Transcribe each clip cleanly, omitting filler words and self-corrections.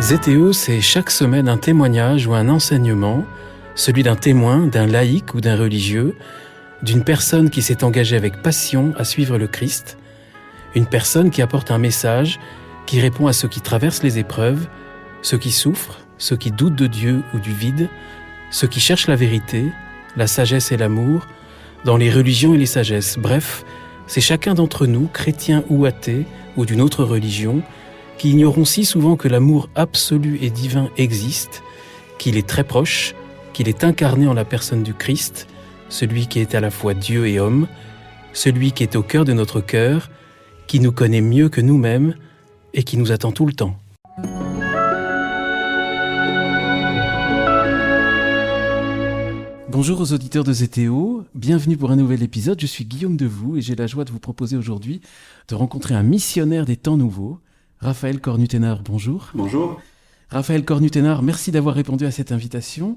ZTO, c'est chaque semaine un témoignage ou un enseignement, celui d'un témoin, d'un laïc ou d'un religieux, d'une personne qui s'est engagée avec passion à suivre le Christ, une personne qui apporte un message, qui répond à ceux qui traversent les épreuves, ceux qui souffrent, ceux qui doutent de Dieu ou du vide, ceux qui cherchent la vérité, la sagesse et l'amour, dans les religions et les sagesses. Bref, c'est chacun d'entre nous, chrétien ou athée, ou d'une autre religion, qui ignorons si souvent que l'amour absolu et divin existe, qu'il est très proche, qu'il est incarné en la personne du Christ, celui qui est à la fois Dieu et homme, celui qui est au cœur de notre cœur, qui nous connaît mieux que nous-mêmes et qui nous attend tout le temps. Bonjour aux auditeurs de ZTO, bienvenue pour un nouvel épisode. Je suis Guillaume Devoux et j'ai la joie de vous proposer aujourd'hui de rencontrer un missionnaire des temps nouveaux, Raphaël Cornu-Ténart. Bonjour. Bonjour. Raphaël Cornu-Ténart, merci d'avoir répondu à cette invitation.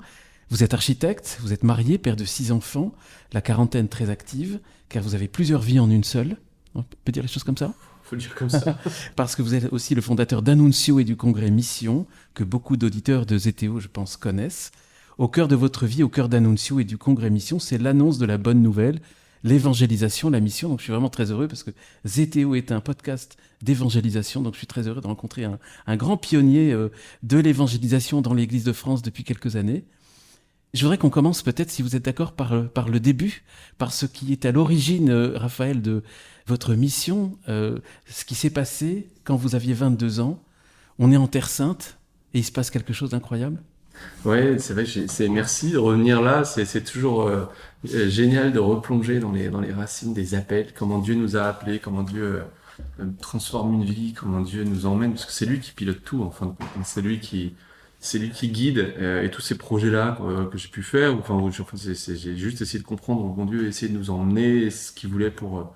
Vous êtes architecte, vous êtes marié, père de 6 enfants, la quarantaine très active, car vous avez plusieurs vies en une seule. On peut dire les choses comme ça ? Faut le dire comme ça. Parce que vous êtes aussi le fondateur d'Annuncio et du congrès Mission, que beaucoup d'auditeurs de ZTO, je pense, connaissent. Au cœur de votre vie, au cœur d'Annuncio et du congrès Mission, c'est l'annonce de la bonne nouvelle, l'évangélisation, la mission. Donc je suis vraiment très heureux parce que ZTO est un podcast d'évangélisation. Donc je suis très heureux de rencontrer un grand pionnier de l'évangélisation dans l'Église de France depuis quelques années. Je voudrais qu'on commence peut-être, si vous êtes d'accord, par le début, par ce qui est à l'origine, Raphaël, de votre mission, ce qui s'est passé quand vous aviez 22 ans. On est en Terre Sainte et il se passe quelque chose d'incroyable. Ouais, c'est vrai, merci de revenir là. C'est toujours génial de replonger dans les racines des appels, comment Dieu nous a appelés, comment Dieu transforme une vie, comment Dieu nous emmène, parce que c'est lui qui pilote tout, en fin de compte. C'est lui qui guide, et tous ces projets-là que j'ai pu faire, j'ai juste essayé de comprendre où bon Dieu essayé de nous emmener, ce qu'il voulait pour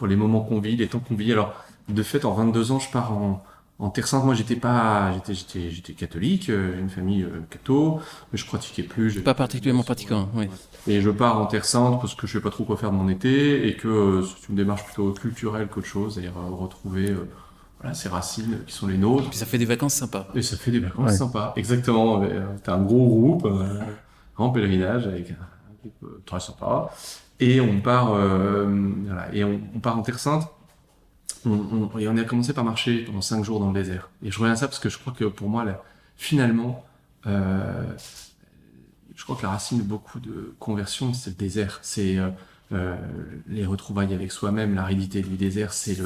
les moments qu'on vit, les temps qu'on vit. Alors, de fait, en 22 ans, je pars en Terre Sainte. Moi, j'étais catholique, j'ai une famille catho, mais je pratiquais plus. Pas particulièrement pratiquant, oui. Et je pars en Terre Sainte parce que je sais pas trop quoi faire de mon été, et que c'est une démarche plutôt culturelle qu'autre chose, c'est-à-dire retrouver ces racines qui sont les nôtres. Et puis ça fait des vacances sympas. Et ça fait des vacances sympas, exactement. T'as un gros groupe, grand pèlerinage avec un groupe très sympa, et on part, on part en Terre Sainte. Et on a commencé par marcher pendant 5 jours dans le désert. Et je reviens à ça parce que je crois que pour moi, finalement, je crois que la racine de beaucoup de conversions, c'est le désert. C'est les retrouvailles avec soi-même, l'aridité du désert, c'est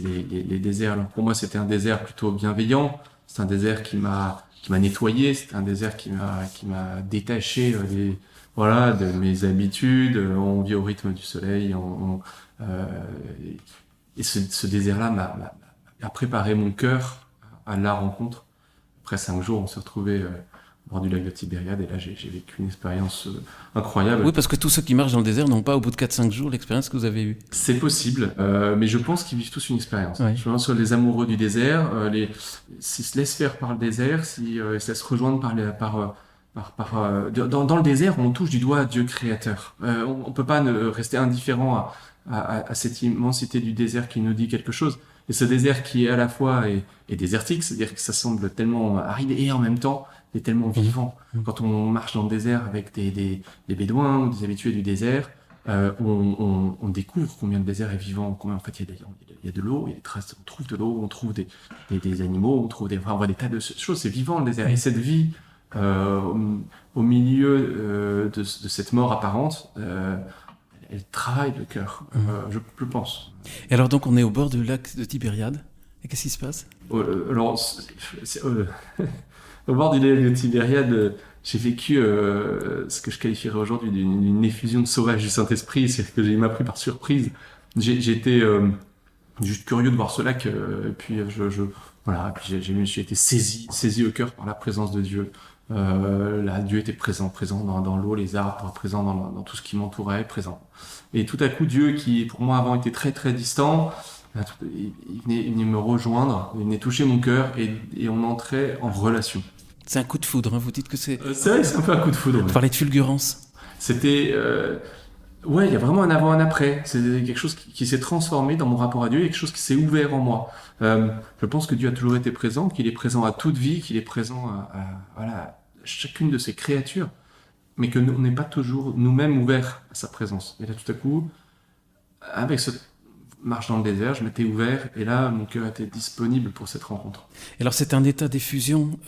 les déserts. Alors pour moi, c'était un désert plutôt bienveillant. C'est un désert qui m'a nettoyé. C'est un désert qui m'a détaché de mes habitudes. On vit au rythme du soleil. Et ce désert-là m'a préparé mon cœur à la rencontre. Après 5 jours, on s'est retrouvés au bord du lac de Tibériade, et là, j'ai vécu une expérience incroyable. Oui, parce que tous ceux qui marchent dans le désert n'ont pas, au bout de 4-5 jours, l'expérience que vous avez eue. C'est possible, mais je pense qu'ils vivent tous une expérience. Ouais. Je pense sur les amoureux du désert, s'ils se laissent faire par le désert, s'ils se laissent rejoindre dans le désert, on touche du doigt Dieu créateur. On peut pas rester indifférent à cette immensité du désert qui nous dit quelque chose. Et ce désert qui est à la fois est désertique, c'est-à-dire que ça semble tellement aride et en même temps est tellement vivant. Quand on marche dans le désert avec des bédouins ou des habitués du désert, on découvre combien le désert est vivant, combien en fait il y a de l'eau, il y a des traces, on trouve de l'eau, on trouve des animaux, on voit des tas de choses, c'est vivant le désert. Et cette vie au milieu de cette mort apparente, elle travaille le cœur, je pense. Et alors donc on est au bord du lac de Tibériade, et qu'est-ce qui se passe ? Alors, au bord du lac de Tibériade, j'ai vécu ce que je qualifierais aujourd'hui d'une effusion sauvage du Saint-Esprit, c'est que il m'a pris par surprise. J'étais juste curieux de voir ce lac, et puis j'ai été saisi au cœur par la présence de Dieu. Là, Dieu était présent dans l'eau, les arbres, présent dans tout ce qui m'entourait, présent. Et tout à coup, Dieu, qui pour moi avant était très très distant, il venait me rejoindre, il venait toucher mon cœur, et on entrait en relation. C'est un coup de foudre, hein, vous dites que c'est... C'est vrai que c'est un peu un coup de foudre. Vous parlez de fulgurance. C'était... Ouais, il y a vraiment un avant, un après. C'est quelque chose qui s'est transformé dans mon rapport à Dieu, quelque chose qui s'est ouvert en moi. Je pense que Dieu a toujours été présent, qu'il est présent à toute vie, qu'il est présent voilà, chacune de ses créatures, mais que on n'est pas toujours nous-mêmes ouverts à sa présence. Et là, tout à coup, avec cette marche dans le désert, je m'étais ouvert, et là, mon cœur était disponible pour cette rencontre. Et alors c'est un état d'effusion,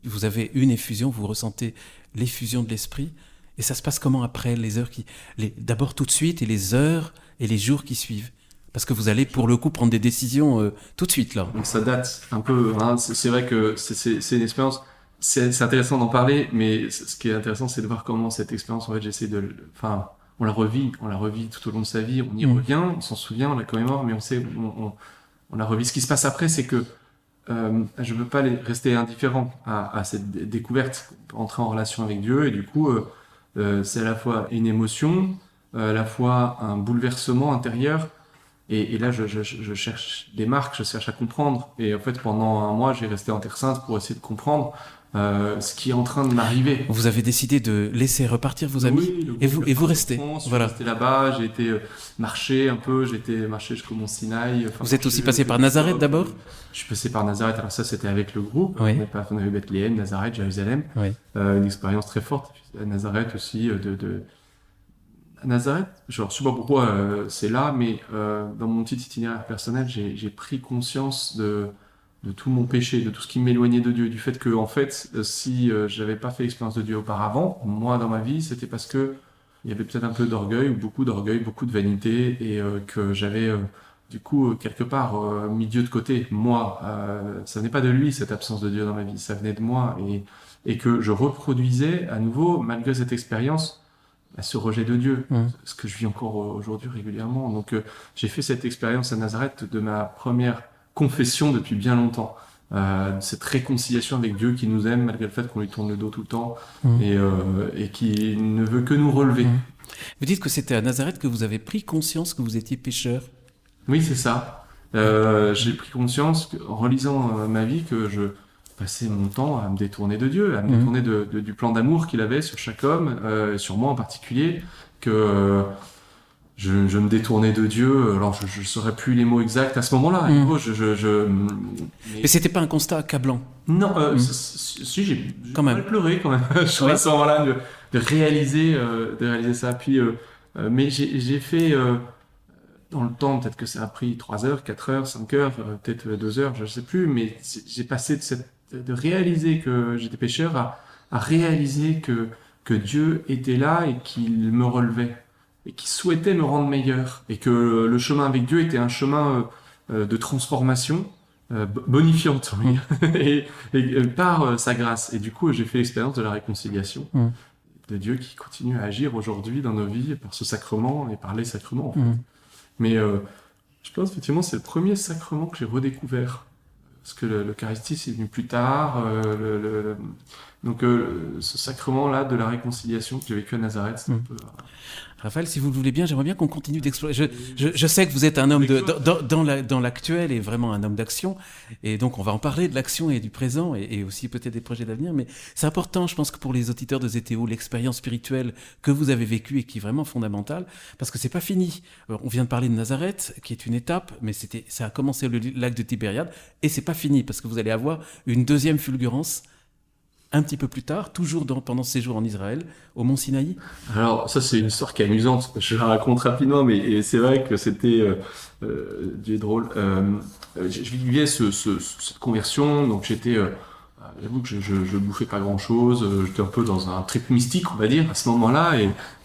vous avez une effusion, vous ressentez l'effusion de l'esprit, et ça se passe comment après, les heures d'abord tout de suite, et les heures et les jours qui suivent? Parce que vous allez pour le coup prendre des décisions tout de suite là. Donc ça date un peu, hein. C'est vrai que c'est une expérience, c'est intéressant d'en parler, mais ce qui est intéressant, c'est de voir comment cette expérience, en fait, j'essaie enfin, on la revit tout au long de sa vie, on y revient, on s'en souvient, on la commémore, mais on la revit. Ce qui se passe après, c'est que je ne veux pas rester indifférent à cette découverte, entrer en relation avec Dieu, et du coup, c'est à la fois une émotion, à la fois un bouleversement intérieur, et là, je cherche des marques, je cherche à comprendre. Et en fait, pendant un mois, j'ai resté en Terre Sainte pour essayer de comprendre ce qui est en train de m'arriver. Vous avez décidé de laisser repartir vos amis, Oui, et vous restez. Voilà. Je suis resté là-bas, j'ai été marcher un peu, j'ai été marcher jusqu'au Mont Sinaï. Vous êtes aussi passé par Nazareth d'abord? Je suis passé par Nazareth, alors ça c'était avec le groupe. Oui. On avait Bethléem, Nazareth, Jérusalem. Oui. Une expérience très forte. À Nazareth aussi, à Nazareth, je ne sais pas pourquoi c'est là, mais dans mon petit itinéraire personnel, j'ai pris conscience de tout mon péché, de tout ce qui m'éloignait de Dieu, du fait que, en fait, si j'avais pas fait l'expérience de Dieu auparavant, moi dans ma vie, c'était parce que il y avait peut-être un peu d'orgueil, ou beaucoup d'orgueil, beaucoup de vanité, et que j'avais du coup quelque part mis Dieu de côté. Moi, ça venait pas de lui, cette absence de Dieu dans ma vie, ça venait de moi, et que je reproduisais à nouveau, malgré cette expérience, ce rejet de Dieu, ce que je vis encore aujourd'hui régulièrement. Donc j'ai fait cette expérience à Nazareth de ma première confession depuis bien longtemps. Cette réconciliation avec Dieu qui nous aime malgré le fait qu'on lui tourne le dos tout le temps et qui ne veut que nous relever. Vous dites que c'était à Nazareth que vous avez pris conscience que vous étiez pécheur. Oui, c'est ça. J'ai pris conscience en relisant ma vie que je passais mon temps à me détourner de Dieu, à me détourner du plan d'amour qu'il avait sur chaque homme, sur moi en particulier, que je me détournais de Dieu. Alors je ne saurais plus les mots exacts à ce moment-là. Mais c'était pas un constat accablant. Non, si j'ai quand même mal pleuré quand même sur à ce moment-là de réaliser ça. Puis, mais j'ai fait dans le temps, peut-être que ça a pris 3 heures, 4 heures, 5 heures, peut-être 2 heures, je ne sais plus, mais j'ai passé de réaliser que j'étais pécheur à réaliser que Dieu était là et qu'il me relevait et qu'il souhaitait me rendre meilleur et que le chemin avec Dieu était un chemin de transformation bonifiante et par sa grâce. Et du coup, j'ai fait l'expérience de la réconciliation de Dieu qui continue à agir aujourd'hui dans nos vies par ce sacrement et par les sacrements. En fait. Mais je pense effectivement c'est le premier sacrement que j'ai redécouvert. Parce que l'Eucharistie, c'est venu plus tard. Donc, ce sacrement-là de la réconciliation que j'ai vécu à Nazareth, c'est un peu... Raphaël, si vous le voulez bien, j'aimerais bien qu'on continue d'explorer. Je sais que vous êtes un homme dans l'actuel et vraiment un homme d'action. Et donc, on va en parler de l'action et du présent et aussi peut-être des projets d'avenir. Mais c'est important, je pense que pour les auditeurs de ZTO, l'expérience spirituelle que vous avez vécue et qui est vraiment fondamentale, parce que c'est pas fini. On vient de parler de Nazareth, qui est une étape, mais ça a commencé le lac de Tibériade et c'est pas fini parce que vous allez avoir une deuxième fulgurance un petit peu plus tard, toujours pendant ce séjour en Israël, au Mont Sinaï. Alors, ça, c'est une histoire qui est amusante. Je la raconte rapidement, mais c'est vrai que c'était Dieu est drôle. Je vivais cette conversion, donc j'étais... J'avoue que je bouffais pas grand-chose, j'étais un peu dans un trip mystique, on va dire, à ce moment-là,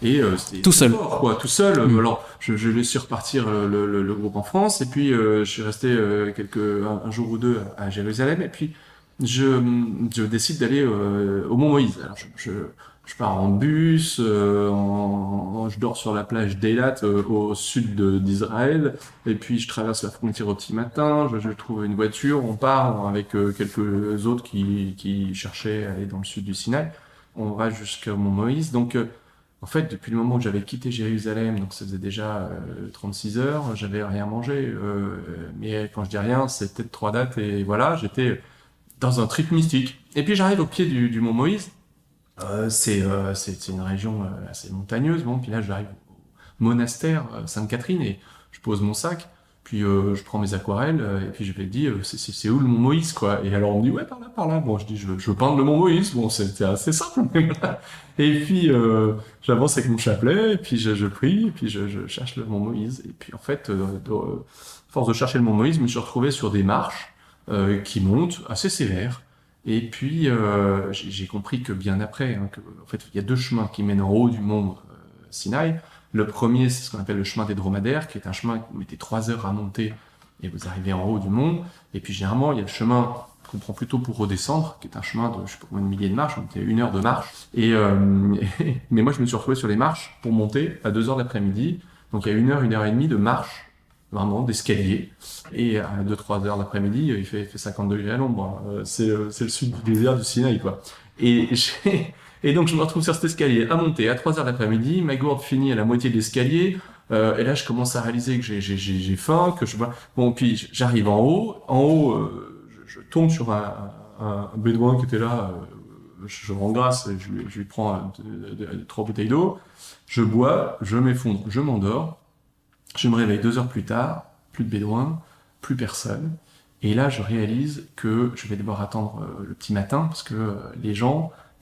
et c'était tout seul. Fort, quoi, tout seul. Alors, je laissais repartir le groupe en France, et puis je suis resté un jour ou deux à Jérusalem, et puis je décide d'aller au Mont Moïse. Alors je pars en bus, je dors sur la plage d'Eilat au sud d'Israël, et puis je traverse la frontière au petit matin, je trouve une voiture, on part avec quelques autres qui cherchaient à aller dans le sud du Sinaï. On va jusqu'au Mont Moïse. Donc en fait, depuis le moment où j'avais quitté Jérusalem, donc ça faisait déjà 36 heures, j'avais rien mangé. Mais quand je dis rien, c'est peut-être 3 dates, et voilà, j'étais dans un trip mystique. Et puis j'arrive au pied du Mont Moïse. C'est une région assez montagneuse. Bon, puis là j'arrive monastère Sainte-Catherine, et je pose mon sac, puis je prends mes aquarelles, et puis je lui dis c'est où le Mont Moïse, quoi. Et alors on me dit ouais, par là. Bon, je dis je veux peindre le Mont Moïse. Bon, c'était assez simple, mais voilà. Et puis j'avance avec mon chapelet, et puis je prie, et puis je cherche le Mont Moïse. Et puis en fait, à force de chercher le Mont Moïse, je me suis retrouvé sur des marches qui montent assez sévères. Et puis j'ai compris que bien après, que en fait il y a 2 chemins qui mènent en haut du mont Sinaï. Le premier, c'est ce qu'on appelle le chemin des dromadaires, qui est un chemin qui vous mettez 3 heures à monter et vous arrivez en haut du mont. Et puis généralement, il y a le chemin qu'on prend plutôt pour redescendre, qui est un chemin de, je sais pas combien de milliers de marches, on était 1 heure de marche. Mais moi, je me suis retrouvé sur les marches pour monter à 2 heures l'après-midi. Donc il y a 1 heure et demie de marche, vraiment d'escalier. Et à 2-3 heures l'après-midi, il fait 50 degrés à l'ombre. C'est le sud du désert du Sinaï, quoi. Et donc je me retrouve sur cet escalier à monter à 3 heures l'après-midi, ma gourde finit à la moitié de l'escalier, et là je commence à réaliser que j'ai faim, que je vois. Bon, puis j'arrive en haut, je tombe sur un bédouin qui était là, je rends grâce, je lui prends 3 bouteilles d'eau, je bois, je m'effondre, je m'endors, je me réveille 2 heures plus tard, plus de bédouins, plus personne, et là je réalise que je vais devoir attendre le petit matin, parce que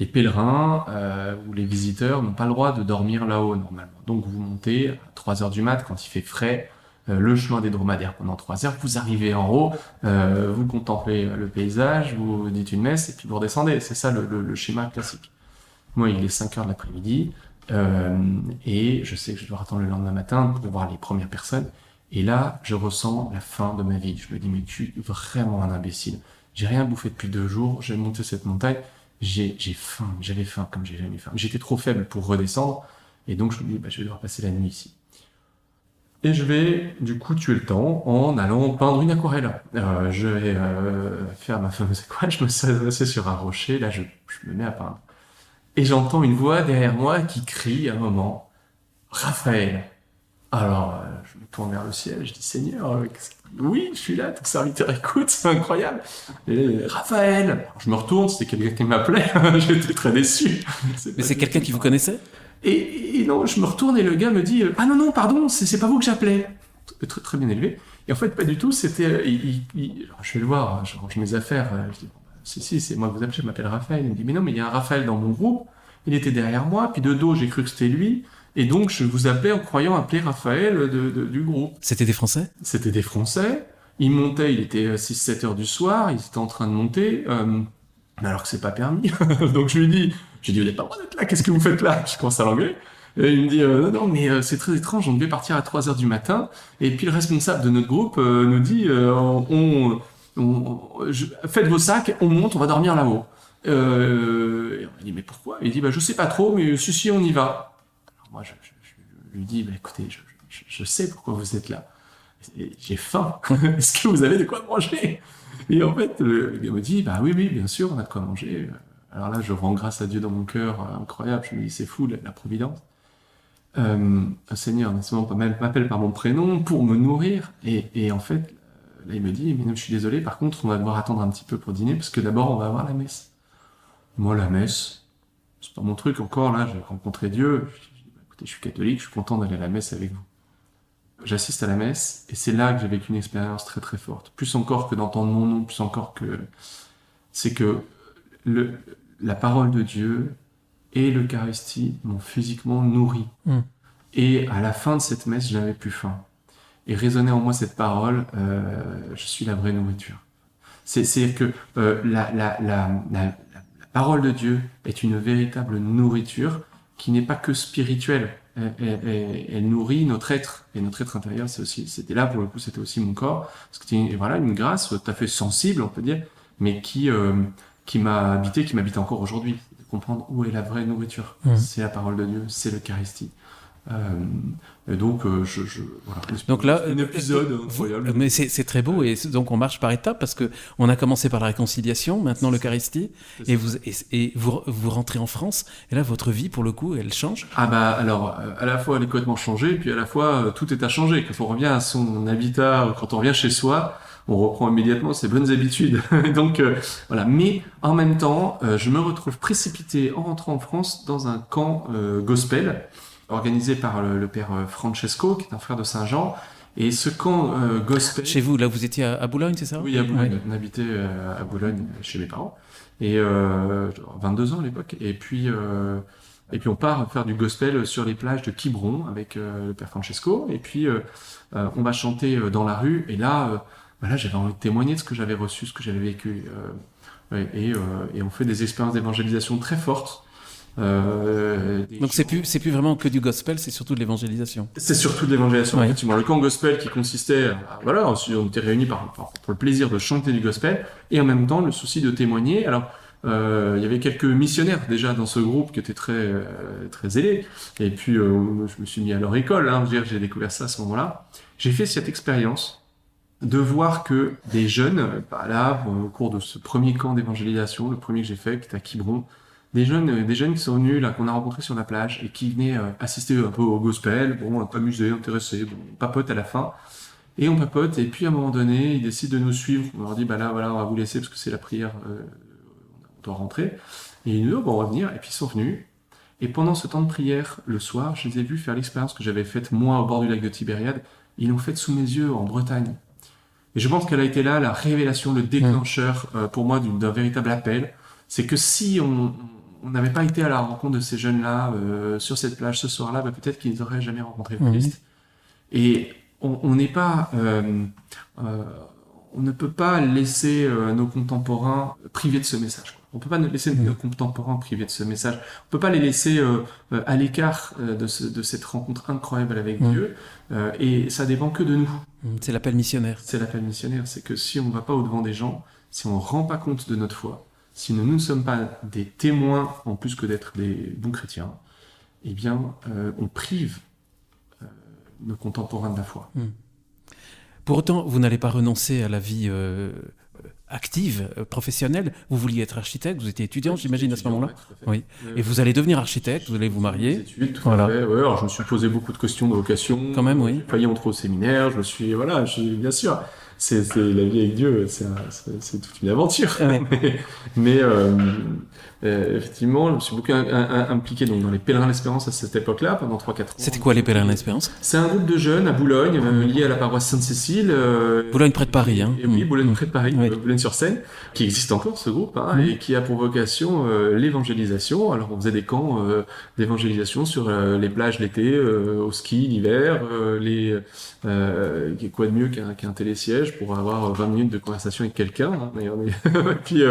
les pèlerins ou les visiteurs n'ont pas le droit de dormir là-haut normalement. Donc vous montez à 3 heures du mat quand il fait frais, le chemin des dromadaires pendant 3 heures, vous arrivez en haut, vous contemplez le paysage, vous dites une messe et puis vous redescendez. C'est ça le schéma classique. Moi, il est 5 heures de l'après-midi et je sais que je dois attendre le lendemain matin pour voir les premières personnes. Et là, je ressens la fin de ma vie. Je me dis, mais je suis vraiment un imbécile. J'ai rien bouffé depuis 2 jours, j'ai monté cette montagne. J'ai faim, j'avais faim comme j'ai jamais faim. J'étais trop faible pour redescendre, et donc je me dis, je vais devoir passer la nuit ici. Et je vais, du coup, tuer le temps en allant peindre une aquarelle. Je vais faire ma fameuse aquarelle, je me suis assis sur un rocher, là je me mets à peindre. Et j'entends une voix derrière moi qui crie à un moment, « Raphaël !» Alors, je me tourne vers le ciel, je dis, Seigneur, oui, je suis là, ton serviteur écoute, c'est incroyable. Et, Raphaël! Alors, je me retourne, c'était quelqu'un qui m'appelait, j'étais très déçu. Mais c'est quelqu'un qui vous connaissait? Et non, je me retourne et le gars me dit, ah non, pardon, c'est pas vous que j'appelais. Très, très bien élevé. Et en fait, pas du tout, c'était, alors, je vais le voir, je range mes affaires, je dis, si, c'est moi que vous appelez, je m'appelle Raphaël. Il me dit, mais non, mais il y a un Raphaël dans mon groupe, il était derrière moi, puis de dos, j'ai cru que c'était lui. Et donc, je vous appelais en croyant appeler Raphaël du groupe. C'était des Français? C'était des Français. Ils montaient, il était 6-7 heures du soir, ils étaient en train de monter, alors que c'est pas permis. Donc je lui dis, vous n'avez pas le droit d'être là, qu'est-ce que vous faites là? Je commence à l'engueuler. Et il me dit, non, mais c'est très étrange, on devait partir à 3 heures du matin, et puis le responsable de notre groupe nous dit, faites vos sacs, on monte, on va dormir là-haut. Et on dit, mais pourquoi? Il dit, je sais pas trop, mais si, on y va. Moi, je lui dis, écoutez, je sais pourquoi vous êtes là. J'ai faim. Est-ce que vous avez de quoi manger? Et en fait, le gars me dit, oui, bien sûr, on a de quoi manger. Alors là, je rends grâce à Dieu dans mon cœur, incroyable. Je me dis, c'est fou, la providence. Un Seigneur, m'appelle par mon prénom pour me nourrir. Et en fait, là, il me dit, mais non, je suis désolé, par contre, on va devoir attendre un petit peu pour dîner, parce que d'abord, on va avoir la messe. Moi, la messe, c'est pas mon truc encore, là, j'ai rencontré Dieu. Je suis catholique, je suis content d'aller à la messe avec vous. J'assiste à la messe, et c'est là que j'ai vécu une expérience très très forte. Plus encore que d'entendre mon nom, plus encore que... C'est que la parole de Dieu et l'Eucharistie m'ont physiquement nourri. Et à la fin de cette messe, j'avais plus faim. Et résonnait en moi cette parole, je suis la vraie nourriture. C'est-à-dire que la parole de Dieu est une véritable nourriture, qui n'est pas que spirituelle. Elle nourrit notre être. Et notre être intérieur, c'était là, pour le coup, c'était aussi mon corps. Parce que c'était une grâce tout à fait sensible, on peut dire, mais qui m'a habité, qui m'habite encore aujourd'hui. De comprendre où est la vraie nourriture. C'est la parole de Dieu, c'est l'Eucharistie. Donc, voilà. Donc là, un épisode incroyable. Mais c'est très beau, et donc on marche par étapes, parce que on a commencé par la réconciliation, maintenant l'Eucharistie, et vous rentrez en France, et là votre vie pour le coup elle change. Alors à la fois elle est complètement changée, puis à la fois tout est à changer. Quand on revient à son habitat, quand on revient chez soi, on reprend immédiatement ses bonnes habitudes. Donc voilà. Mais en même temps, je me retrouve précipité en rentrant en France dans un camp gospel. organisé par le père Francesco, qui est un frère de Saint Jean. Et ce camp gospel... Chez vous, là, vous étiez à Boulogne, c'est ça? Oui, à Boulogne. Ouais. On habitait à Boulogne chez mes parents. Et 22 ans à l'époque. Et puis on part faire du gospel sur les plages de Quiberon avec le père Francesco. Et puis on va chanter dans la rue. Et là, j'avais envie de témoigner de ce que j'avais reçu, ce que j'avais vécu. Et on fait des expériences d'évangélisation très fortes. Donc c'est plus vraiment que du gospel, c'est surtout de l'évangélisation. C'est surtout de l'évangélisation, Ouais. effectivement. Le camp gospel qui consistait, on était réunis pour le plaisir de chanter du gospel, et en même temps le souci de témoigner. Alors, il y avait quelques missionnaires déjà dans ce groupe qui étaient très très zélés, et puis je me suis mis à leur école, hein, j'ai découvert ça à ce moment-là. J'ai fait cette expérience de voir que des jeunes, au cours de ce premier camp d'évangélisation, le premier que j'ai fait, qui était à Quiberon, des jeunes qui sont venus, là, qu'on a rencontrés sur la plage, et qui venaient assister un peu au gospel, amusés, intéressés, on papote à la fin, et on papote, et puis à un moment donné, ils décident de nous suivre, on leur dit, on va vous laisser, parce que c'est la prière, on doit rentrer, et ils nous disent, on va venir, et puis ils sont venus, et pendant ce temps de prière, le soir, je les ai vus faire l'expérience que j'avais faite, moi, au bord du lac de Tibériade, ils l'ont faite sous mes yeux, en Bretagne. Et je pense qu'elle a été là, la révélation, le déclencheur, pour moi, d'un véritable appel. C'est que si on n'avait pas été à la rencontre de ces jeunes-là, sur cette plage ce soir-là, peut-être qu'ils n'auraient jamais rencontré le Christ. Et on n'est pas... on ne peut pas laisser nos contemporains privés de ce message. On ne peut pas laisser nos contemporains privés de ce message. On ne peut pas les laisser à l'écart de cette rencontre incroyable avec Dieu. Et ça dépend que de nous. C'est l'appel missionnaire. C'est l'appel missionnaire. C'est que si on ne va pas au-devant des gens, si on ne rend pas compte de notre foi, si nous ne sommes pas des témoins, en plus que d'être des bons chrétiens, eh bien, on prive nos contemporains de la foi. Pour autant, vous n'allez pas renoncer à la vie active, professionnelle. Vous vouliez être architecte, vous étiez étudiant, j'imagine, à ce moment-là. Oui. Et vous allez devenir architecte, vous allez vous marier. Des études, tout à fait. Ouais, alors je me suis posé beaucoup de questions de vocation. Quand même, oui. J'ai failli entrer au séminaire, bien sûr. C'est la vie avec Dieu, c'est toute une aventure. Ouais. mais effectivement, je me suis beaucoup impliqué dans les Pèlerins de l'Espérance à cette époque-là, pendant 3-4 ans. C'était quoi les Pèlerins de l'Espérance? C'est un groupe de jeunes à Boulogne, lié à la paroisse Sainte-Cécile. Boulogne près de Paris, hein. Et oui, Boulogne près de Paris, Oui. Boulogne-sur-Seine, qui existe encore ce groupe, et qui a pour vocation l'évangélisation. Alors on faisait des camps d'évangélisation sur les plages l'été, au ski l'hiver, quoi de mieux qu'un télésiège pour avoir 20 minutes de conversation avec quelqu'un. Et puis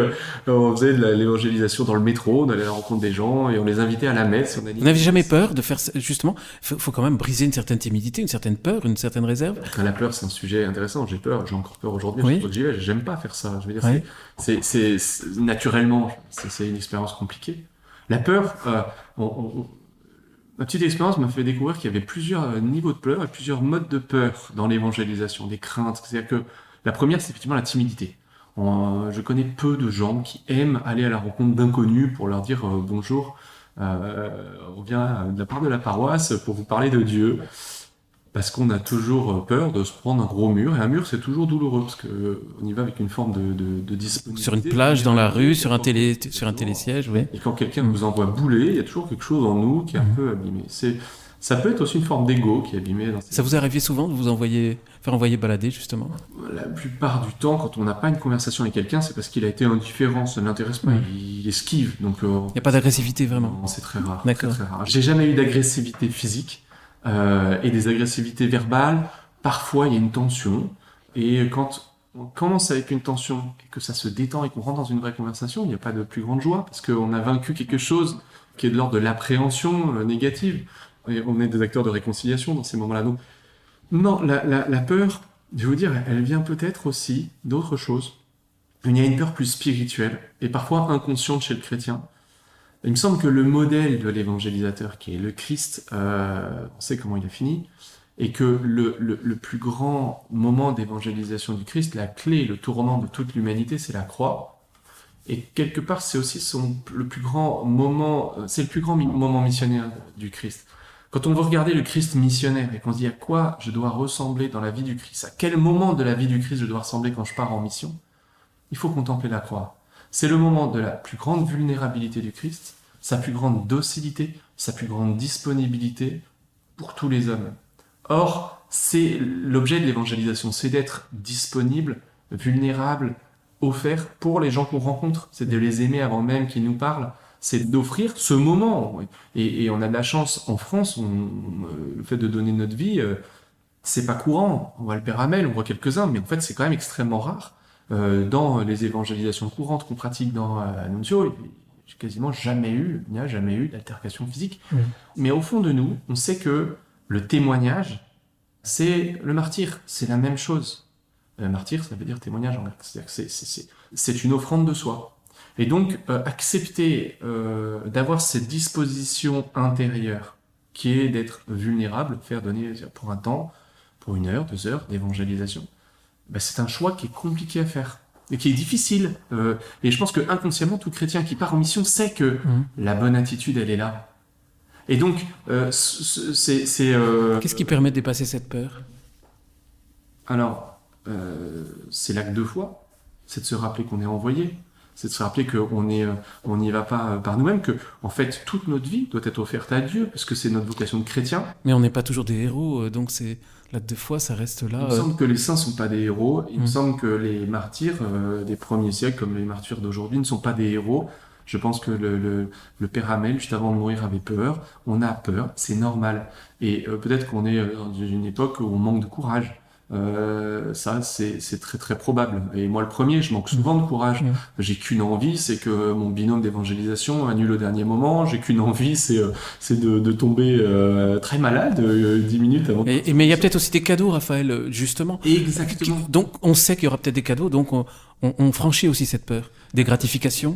on faisait de l'évangélisation dans le métro, on allait à la rencontre des gens et on les invitait à la messe. Vous n'avez jamais peur de faire ça, justement? Faut quand même briser une certaine timidité, une certaine peur, une certaine réserve. La peur, c'est un sujet intéressant. J'ai peur, j'ai encore peur aujourd'hui. Oui. Chaque fois que j'y vais, j'aime pas faire ça. Je veux dire, Oui. c'est naturellement, c'est une expérience compliquée. La peur, ma petite expérience m'a fait découvrir qu'il y avait plusieurs niveaux de peur et plusieurs modes de peur dans l'évangélisation, des craintes. C'est-à-dire que la première, c'est effectivement la timidité. Je connais peu de gens qui aiment aller à la rencontre d'inconnus pour leur dire bonjour. On vient de la part de la paroisse pour vous parler de Dieu. Parce qu'on a toujours peur de se prendre un gros mur. Et un mur, c'est toujours douloureux parce qu'on y va avec une forme de disponibilité. Sur une plage, dans la rue, sur un télésiège, oui. Et quand quelqu'un vous envoie bouler, il y a toujours quelque chose en nous qui est un peu abîmé. Ça peut être aussi une forme d'ego qui est abîmée. Ça vous est arrivé souvent de vous faire envoyer balader, justement? La plupart du temps, quand on n'a pas une conversation avec quelqu'un, c'est parce qu'il a été indifférent, ça ne l'intéresse pas, il esquive. Donc, il n'y a pas d'agressivité, vraiment? Non, c'est très rare. D'accord. Très, très rare. J'ai jamais eu d'agressivité physique et des agressivités verbales. Parfois, il y a une tension. Et quand on commence avec une tension et que ça se détend et qu'on rentre dans une vraie conversation, il n'y a pas de plus grande joie parce qu'on a vaincu quelque chose qui est de l'ordre de l'appréhension négative. Et on est des acteurs de réconciliation dans ces moments-là. Donc, non, la peur, je vais vous dire, elle vient peut-être aussi d'autres choses. Il y a une peur plus spirituelle et parfois inconsciente chez le chrétien. Il me semble que le modèle de l'évangélisateur, qui est le Christ, on sait comment il a fini, et que le plus grand moment d'évangélisation du Christ, la clé, le tournant de toute l'humanité, c'est la croix. Et quelque part, c'est aussi le plus grand moment missionnaire du Christ. Quand on veut regarder le Christ missionnaire et qu'on se dit à quoi je dois ressembler dans la vie du Christ, à quel moment de la vie du Christ je dois ressembler quand je pars en mission, il faut contempler la croix. C'est le moment de la plus grande vulnérabilité du Christ, sa plus grande docilité, sa plus grande disponibilité pour tous les hommes. Or, c'est l'objet de l'évangélisation, c'est d'être disponible, vulnérable, offert pour les gens qu'on rencontre, c'est de les aimer avant même qu'ils nous parlent, c'est d'offrir ce moment. Et on a de la chance en France, le fait de donner notre vie, c'est pas courant. On voit le Père Hamel, on voit quelques-uns, mais en fait c'est quand même extrêmement rare. Dans les évangélisations courantes qu'on pratique dans Annunzio, il n'y a jamais eu d'altercation physique. Mmh. Mais au fond de nous, on sait que le témoignage, c'est le martyr, c'est la même chose. Martyr, ça veut dire témoignage en grec. C'est-à-dire que c'est une offrande de soi. Et donc, accepter d'avoir cette disposition intérieure qui est d'être vulnérable, faire donner pour un temps, pour 1 heure, 2 heures d'évangélisation, c'est un choix qui est compliqué à faire et qui est difficile. Et je pense que inconsciemment, tout chrétien qui part en mission sait que la bonne attitude, elle est là. Et donc, Qu'est-ce qui permet de dépasser cette peur ? Alors, c'est l'acte de foi, c'est de se rappeler qu'on est envoyé, c'est de se rappeler qu'on n'y va pas par nous-mêmes, que en fait toute notre vie doit être offerte à Dieu, parce que c'est notre vocation de chrétien. Mais on n'est pas toujours des héros, donc c'est l'acte de foi, ça reste là. Il me semble que les saints ne sont pas des héros, il me semble que les martyrs des premiers siècles, comme les martyrs d'aujourd'hui, ne sont pas des héros. Je pense que le Père Hamel, juste avant de mourir, avait peur. On a peur, c'est normal. Et peut-être qu'on est dans une époque où on manque de courage. Ça, c'est très très probable. Et moi, le premier, je manque souvent de courage. J'ai qu'une envie, c'est que mon binôme d'évangélisation annule au dernier moment. J'ai qu'une envie, c'est de tomber très malade 10 minutes avant. Mais il y a peut-être aussi des cadeaux, Raphaël, justement. Exactement. Donc, on sait qu'il y aura peut-être des cadeaux, donc on franchit aussi cette peur. Des gratifications.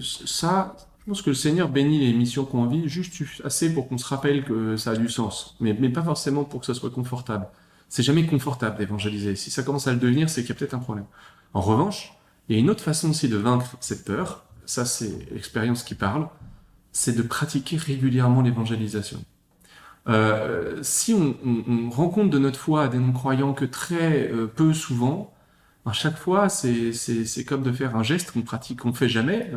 Ça, je pense que le Seigneur bénit les missions qu'on vit juste assez pour qu'on se rappelle que ça a du sens. Mais pas forcément pour que ça soit confortable. C'est jamais confortable d'évangéliser. Si ça commence à le devenir, c'est qu'il y a peut-être un problème. En revanche, il y a une autre façon aussi de vaincre cette peur. Ça, c'est l'expérience qui parle. C'est de pratiquer régulièrement l'évangélisation. Si on rend compte de notre foi à des non-croyants que très peu souvent, à chaque fois, c'est comme de faire un geste qu'on pratique, qu'on fait jamais.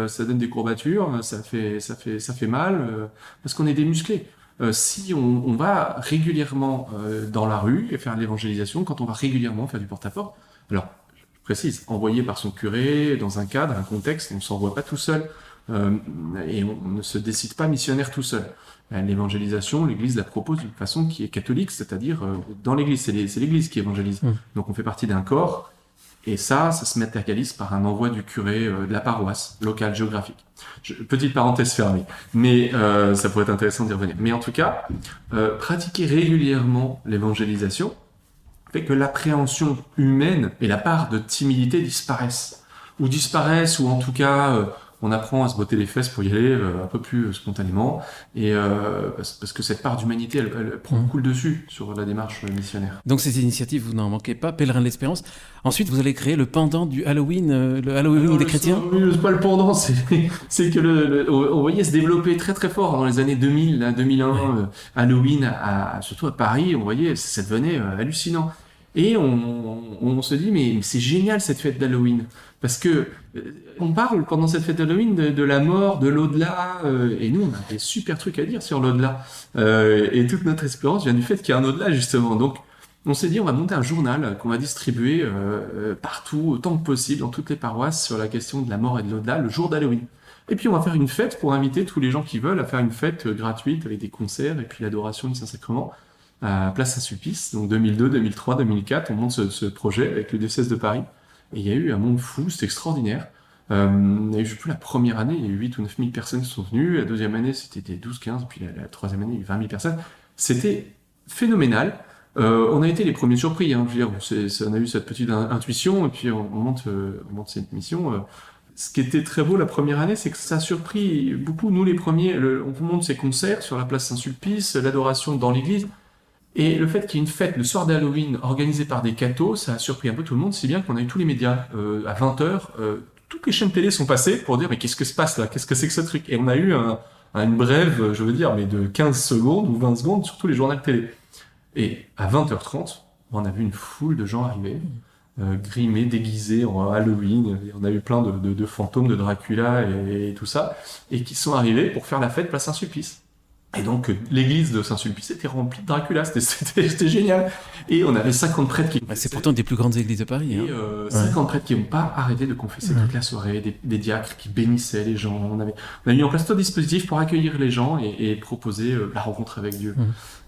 Ça donne des courbatures, ça fait mal, parce qu'on est démusclé. Si on va régulièrement dans la rue et faire l'évangélisation, quand on va régulièrement faire du porte-à-porte, alors, je précise, envoyé par son curé, dans un cadre, un contexte, on ne s'envoie pas tout seul, et on ne se décide pas missionnaire tout seul. L'évangélisation, l'Église la propose d'une façon qui est catholique, c'est-à-dire dans l'Église, c'est l'Église qui évangélise. Donc on fait partie d'un corps, et ça se matérialise par un envoi du curé de la paroisse locale, géographique. Petite parenthèse fermée, mais ça pourrait être intéressant d'y revenir. Mais en tout cas, pratiquer régulièrement l'évangélisation fait que l'appréhension humaine et la part de timidité disparaissent, ou en tout cas on apprend à se botter les fesses pour y aller un peu plus spontanément, et parce que cette part d'humanité, elle prend beaucoup le dessus sur la démarche missionnaire. Donc ces initiatives, vous n'en manquez pas, Pèlerin de l'Espérance. Ensuite, vous allez créer le pendant du Halloween, le Halloween des chrétiens. C'est pas le pendant, c'est que on voyait se développer très très fort dans les années 2000, 2001, Halloween, surtout à Paris, on voyait, ça devenait hallucinant. Et on se dit, mais c'est génial cette fête d'Halloween. Parce que on parle pendant cette fête d'Halloween de la mort, de l'au-delà, et nous on a des super trucs à dire sur l'au-delà. Et toute notre espérance vient du fait qu'il y a un au-delà justement. Donc on s'est dit, on va monter un journal qu'on va distribuer partout, autant que possible, dans toutes les paroisses, sur la question de la mort et de l'au-delà, le jour d'Halloween. Et puis on va faire une fête pour inviter tous les gens qui veulent à faire une fête gratuite avec des concerts et puis l'adoration du Saint-Sacrement à Place Saint-Sulpice. Donc 2002, 2003, 2004, on monte ce projet avec le diocèse de Paris. Et il y a eu un monde fou, c'était extraordinaire. Il y a eu, je sais plus, la première année, il y a eu 8 ou 9 000 personnes qui sont venues. La deuxième année, c'était des 12, 15. Puis la troisième année, il y a eu 20 000 personnes. C'était phénoménal. On a été les premiers surpris. Hein. Je veux dire, on a eu cette petite intuition. Et puis on monte cette mission. Ce qui était très beau la première année, c'est que ça a surpris beaucoup, nous les premiers. On monte ces concerts sur la place Saint-Sulpice, l'adoration dans l'église. Et le fait qu'il y ait une fête le soir d'Halloween organisée par des cathos, ça a surpris un peu tout le monde, si bien qu'on a eu tous les médias à 20h, toutes les chaînes télé sont passées pour dire mais qu'est-ce que se passe là, qu'est-ce que c'est que ce truc? Et on a eu une brève, je veux dire, mais de 15 secondes ou 20 secondes sur tous les journaux de télé. Et à 20h30, on a vu une foule de gens arriver, grimés, déguisés en Halloween. Et on a eu plein de fantômes de Dracula et tout ça, et qui sont arrivés pour faire la fête place Saint-Sulpice. Et donc, l'église de Saint-Sulpice était remplie de Dracula, c'était génial. Et on avait 50 prêtres qui... C'est pourtant une des plus grandes églises de Paris. Et 50 prêtres qui n'ont pas arrêté de confesser toute la soirée, des diacres qui bénissaient les gens. On a mis en place tout un dispositif pour accueillir les gens et proposer la rencontre avec Dieu.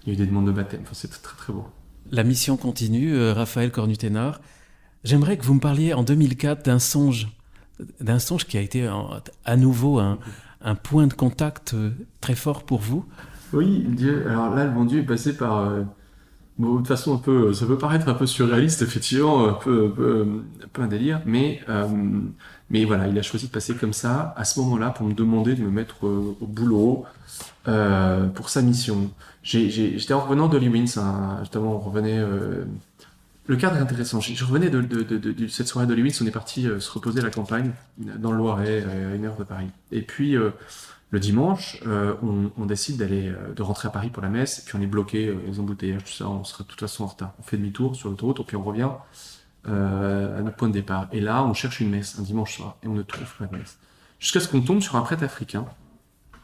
Il y a eu des demandes de baptême, enfin, c'était très très beau. La mission continue, Raphaël Cornu-Ténart. J'aimerais que vous me parliez en 2004 d'un songe qui a été à nouveau un point de contact très fort pour vous. Oui, Dieu. Alors là, le bon Dieu est passé par... Bon, de toute façon, ça peut paraître un peu surréaliste, effectivement, un peu un délire, mais voilà, il a choisi de passer comme ça, à ce moment-là, pour me demander de me mettre au boulot pour sa mission. J'étais en revenant d'Holy Winds, justement, on revenait... Le cadre est intéressant. Je revenais de cette soirée d'Holy Winds, on est parti se reposer à la campagne, dans le Loiret, à 1 heure de Paris. Et puis... le dimanche, on décide de rentrer à Paris pour la messe, et puis on est bloqué, les embouteillages, tout ça, on sera de toute façon en retard. On fait demi-tour sur l'autoroute, et puis on revient à notre point de départ. Et là, on cherche une messe, un dimanche soir, et on ne trouve pas de messe. Jusqu'à ce qu'on tombe sur un prêtre africain,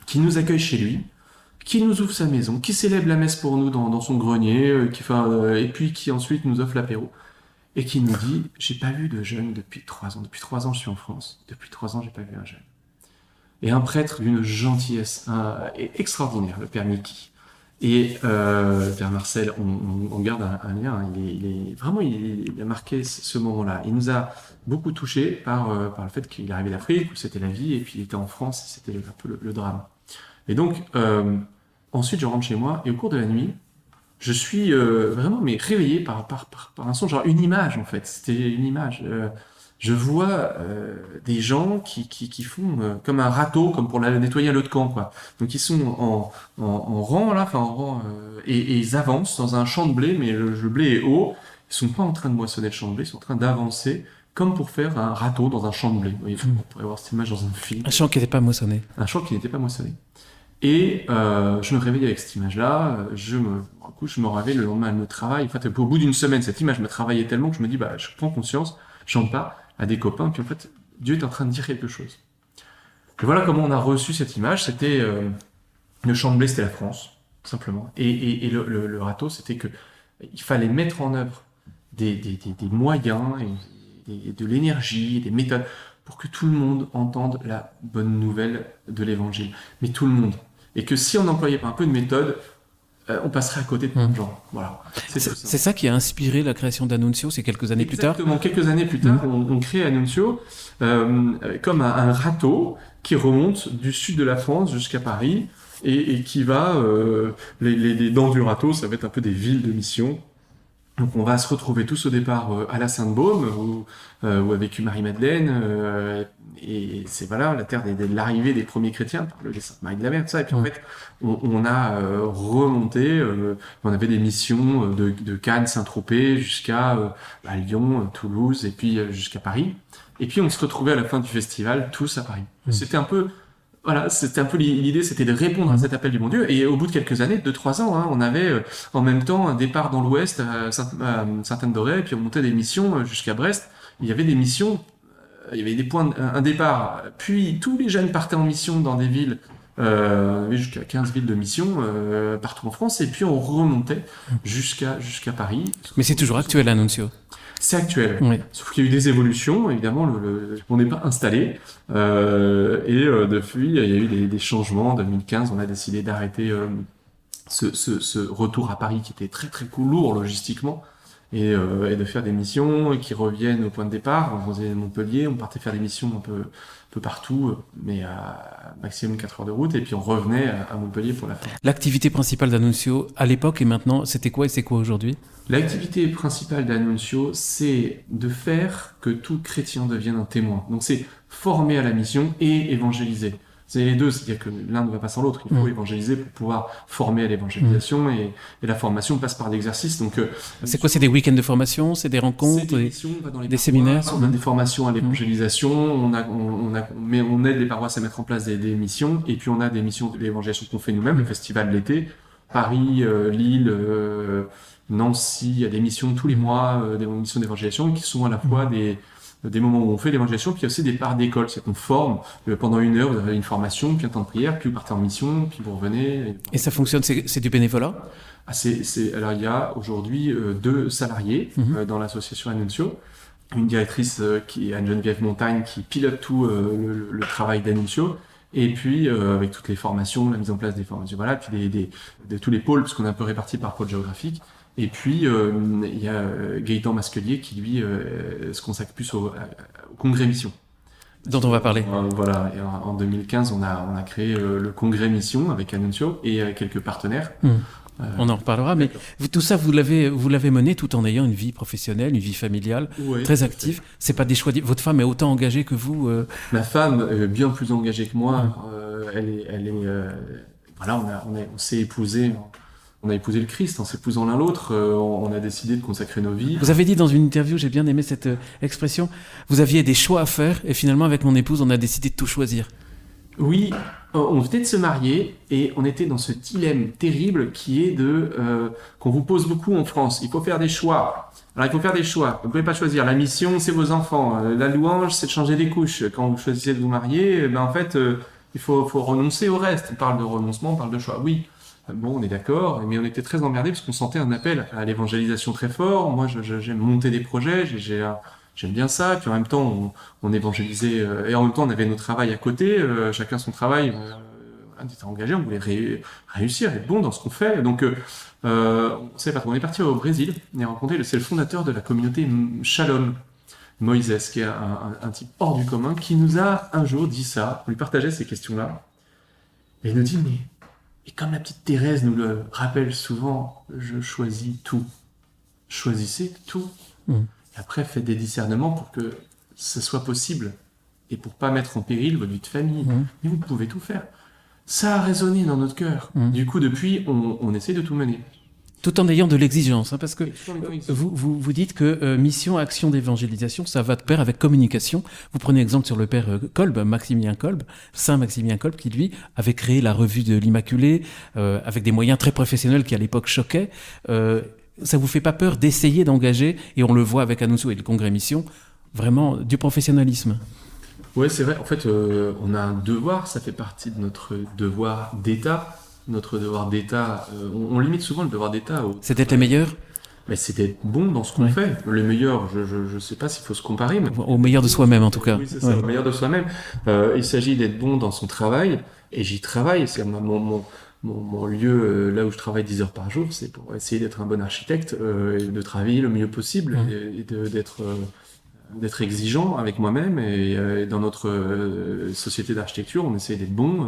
qui nous accueille chez lui, qui nous ouvre sa maison, qui célèbre la messe pour nous dans son grenier, et puis qui ensuite nous offre l'apéro, et qui nous dit « J'ai pas vu de jeune depuis 3 ans. Depuis 3 ans, je suis en France. Depuis 3 ans, j'ai pas vu un jeune. » Et un prêtre d'une gentillesse extraordinaire, le père Mickey. Et le père Marcel, on garde un lien, il a marqué ce moment-là. Il nous a beaucoup touchés par le fait qu'il est arrivé d'Afrique, où c'était la vie, et puis il était en France, et c'était un peu le drame. Et donc, ensuite je rentre chez moi, et au cours de la nuit, je suis vraiment réveillé par un son, genre une image en fait, c'était une image... je vois des gens qui font comme un râteau, comme pour nettoyer un lot de camp, quoi. Donc ils sont en rang là, et ils avancent dans un champ de blé, mais le blé est haut. Ils sont pas en train de moissonner le champ de blé, ils sont en train d'avancer comme pour faire un râteau dans un champ de blé. Vous voyez, on pourrait voir cette image dans un film. Un champ qui n'était pas moissonné. Un champ qui n'était pas moissonné. Et je me réveille avec cette image-là. Je me réveille le lendemain à notre travail. En fait, au bout d'une semaine, cette image me travaillait tellement que je me dis, je prends conscience, j'en parle à des copains, puis en fait, Dieu est en train de dire quelque chose. Et voilà comment on a reçu cette image. C'était le champ de blé, c'était la France, simplement. Et le râteau, c'était que il fallait mettre en œuvre des moyens, et de l'énergie, des méthodes, pour que tout le monde entende la bonne nouvelle de l'Évangile. Mais tout le monde. Et que si on n'employait pas un peu de méthode, on passerait à côté de plein de gens. Voilà. C'est ça qui a inspiré la création d'Annunzio, c'est quelques années plus tard. Exactement, quelques années plus tard, on crée Annunzio comme un râteau qui remonte du sud de la France jusqu'à Paris et qui va... les dents du râteau, ça va être un peu des villes de mission. Donc on va se retrouver tous au départ à la Sainte-Baume, où a vécu Marie-Madeleine, et c'est la terre de l'arrivée des premiers chrétiens, par le Sainte Marie de la Mer, tout ça. Et puis en fait, on a remonté, on avait des missions de Cannes, Saint-Tropez, jusqu'à Lyon, Toulouse, et puis jusqu'à Paris. Et puis on se retrouvait à la fin du festival, tous à Paris. C'était un peu l'idée, c'était de répondre à cet appel du bon Dieu. Et au bout de quelques années, 2-3 ans, on avait en même temps un départ dans l'ouest à Sainte-Anne-d'Auray, et puis on montait des missions jusqu'à Brest. Il y avait des missions, il y avait des points, un départ. Puis tous les jeunes partaient en mission dans des villes, on avait jusqu'à 15 villes de mission partout en France, et puis on remontait jusqu'à Paris. Mais c'est toujours actuel, Annunzio. C'est actuel. Oui. Sauf qu'il y a eu des évolutions, évidemment, on n'est pas installé. Depuis, il y a eu des changements. En 2015, on a décidé d'arrêter ce retour à Paris qui était très très lourd logistiquement, et de faire des missions qui reviennent au point de départ. On faisait Montpellier, on partait faire des missions un peu partout, mais à maximum 4 heures de route, et puis on revenait à Montpellier pour la fin. L'activité principale d'Annunzio à l'époque et maintenant, c'était quoi et c'est quoi aujourd'hui ? L'activité principale d'Annunzio, c'est de faire que tout chrétien devienne un témoin. Donc c'est former à la mission et évangéliser. C'est les deux, c'est-à-dire que l'un ne va pas sans l'autre. Il faut évangéliser pour pouvoir former à l'évangélisation, et la formation passe par l'exercice. Donc, c'est quoi? C'est des week-ends de formation? C'est des rencontres? C'est des missions, on va dans les des paroisses, séminaires? on a des formations à l'évangélisation, on aide les paroisses à mettre en place des missions, et puis on a des missions d'évangélisation qu'on fait nous-mêmes, le festival de l'été. Paris, Lille, Nancy, il y a des missions tous les mois, des missions d'évangélisation qui sont à la fois des moments où on fait l'évangélisation, puis il y a aussi des parts d'école, c'est qu'on forme pendant 1 heure, vous avez une formation, puis un temps de prière, puis vous partez en mission, puis vous revenez. Et ça fonctionne, c'est du bénévolat? Alors il y a aujourd'hui 2 salariés dans l'association Annuncio, une directrice qui est Anne-Geneviève Montagne qui pilote tout le travail d'Annuncio, et puis avec toutes les formations, la mise en place des formations, voilà, puis de tous les pôles, parce qu'on est un peu répartis par pôle géographique. Et puis, il y a Gaëtan Masquelier qui, lui, se consacre plus au Congrès Mission. Dont on va parler. Voilà, et en 2015, on a créé le Congrès Mission avec Annuncio et avec quelques partenaires. On en reparlera, mais tout ça, vous l'avez mené tout en ayant une vie professionnelle, une vie familiale, très active. C'est pas des choix. Votre femme est autant engagée que vous Ma femme est bien plus engagée que moi. Voilà, on s'est épousés. On a épousé le Christ en s'épousant l'un l'autre. On a décidé de consacrer nos vies. Vous avez dit dans une interview, j'ai bien aimé cette expression, vous aviez des choix à faire et finalement avec mon épouse, on a décidé de tout choisir. Oui, on venait de se marier et on était dans ce dilemme terrible qui est qu'on vous pose beaucoup en France. Il faut faire des choix. Alors il faut faire des choix. Vous ne pouvez pas choisir. La mission, c'est vos enfants. La louange, c'est de changer des couches. Quand vous choisissez de vous marier, en fait, il faut renoncer au reste. On parle de renoncement, on parle de choix. Oui. Bon, on est d'accord, mais on était très emmerdés parce qu'on sentait un appel à l'évangélisation très fort. Moi, j'aime monter des projets, j'aime bien ça. Puis en même temps, on évangélisait, et en même temps, on avait nos travails à côté, chacun son travail. On était engagé, on voulait réussir, être bon dans ce qu'on fait. Donc, on savait pas trop. On est parti au Brésil et rencontré, c'est le fondateur de la communauté Shalom, Moïse, qui est un type hors du commun, qui nous a un jour dit ça. On lui partageait ces questions-là. Et il nous dit, et comme la petite Thérèse nous le rappelle souvent, je choisis tout. Choisissez tout. Et après, faites des discernements pour que ce soit possible et pour pas mettre en péril votre vie de famille. Mais vous pouvez tout faire. Ça a résonné dans notre cœur. Du coup, depuis, on essaie de tout mener. Tout en ayant de l'exigence, parce que vous dites que mission, action d'évangélisation, ça va de pair avec communication. Vous prenez exemple sur le père Kolb, Maximilien Kolb, Saint Maximilien Kolb, qui lui avait créé la revue de l'Immaculée avec des moyens très professionnels qui à l'époque choquaient. Ça vous fait pas peur d'essayer d'engager, et on le voit avec Annuncio et le Congrès Mission, vraiment du professionnalisme? Oui, c'est vrai. En fait, on a un devoir, ça fait partie de notre devoir d'État. Notre devoir d'État, on limite souvent le devoir d'État c'est d'être les meilleurs? Mais c'est d'être bon dans ce qu'on fait. Le meilleur, je sais pas s'il faut se comparer. Mais... Au meilleur de soi-même, en tout cas. Oui, c'est ça, au meilleur de soi-même. Il s'agit d'être bon dans son travail, et j'y travaille. C'est mon lieu, là où je travaille 10 heures par jour, c'est pour essayer d'être un bon architecte, et de travailler le mieux possible, et d'être exigeant avec moi-même. Et dans notre société d'architecture, on essaie d'être bon...